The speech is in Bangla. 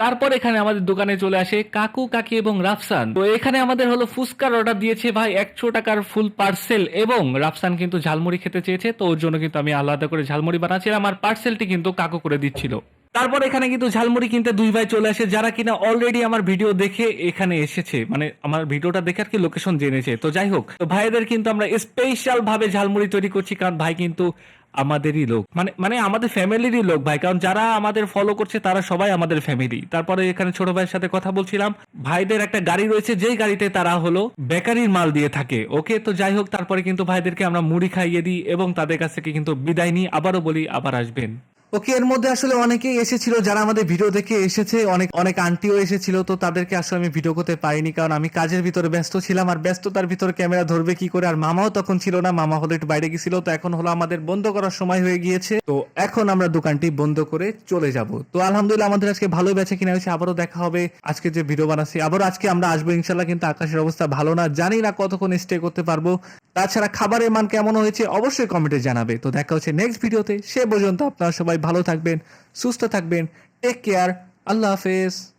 তারপর এখানে আমাদের দোকানে চলে আসে কাকু কাকি এবং রাফসান। তো এখানে আমাদের হলো ফুচকার অর্ডার দিয়েছে ভাই 100 টাকার ফুল পার্সেল, এবং রাফসান কিন্তু ঝালমুড়ি খেতে চেয়েছে, তো ওর জন্য কিন্তু আমি আলাদা করে ঝালমুড়ি বানাচ্ছিলাম আর পার্সেলটি কিন্তু কাকু করে দিচ্ছিল। তারপর এখানে কিন্তু ঝালমুড়ি কিনতে দুই ভাই চলে আসে, যারা কিনা অলরেডি আমার ভিডিও দেখে এখানে এসেছে, মানে আমার ভিডিওটা দেখে আর কি লোকেশন জেনেছে। তো যাই হোক, তো ভাইদের কিন্তু আমরা স্পেশাল ভাবে ঝালমুড়ি তৈরি করছি, কারণ ভাই কিন্তু আমাদেরই লোক, মানে মানে আমাদের ফ্যামিলিরই লোক ভাই, কারণ যারা আমাদের ফলো করছে তারা সবাই আমাদের ফ্যামিলি। তারপরে এখানে ছোট ভাইয়ের সাথে কথা বলছিলাম, ভাইদের একটা গাড়ি রয়েছে যেই গাড়িতে তারা হলো বেকারির মাল দিয়ে থাকে। ওকে, তো যাই হোক, তারপরে কিন্তু ভাইদেরকে আমরা মুড়ি খাইয়ে দিই এবং তাদের কাছ থেকে কিন্তু বিদায় নিই। আবারও বলি, আবার আসবেন। ওকে, এর মধ্যে আসলে অনেকেই এসেছিল যারা আমাদের ভিডিও দেখে এসেছে, অনেক অনেক আন্টিও এসেছিল। তো তাদেরকে আসলে আমি ভিডিও করতে পারিনি, কারণ আমি কাজের ভিতরে ব্যস্ত ছিলাম, আর ব্যস্ততার ভিতরে ক্যামেরা ধরবে কি করে। আর মামাও তখন ছিল না, মামা হলো একটু বাইরে গেছিল। তো এখন হলো আমাদের বন্ধ করার সময় হয়ে গিয়েছে, তো এখন আমরা দোকানটি বন্ধ করে চলে যাব। তো আলহামদুলিল্লাহ আমাদের আজকে ভালো বেচা কিনা হয়েছে। আবারও দেখা হবে আজকে যে ভিডিও বানাচ্ছি, আবারও আজকে আমরা আসবো ইনশাল্লাহ। কিন্তু আকাশের অবস্থা ভালো না, জানি না কতক্ষণ স্টে করতে পারবো। তাছাড়া খাবারের মান কেমন হয়েছে অবশ্যই কমেন্টে জানাবে। তো দেখা হচ্ছে নেক্সট ভিডিওতে, সে পর্যন্ত আপনারা সবাই ভালো থাকবেন, সুস্থ থাকবেন, টেক কেয়ার, আল্লাহ হাফেজ।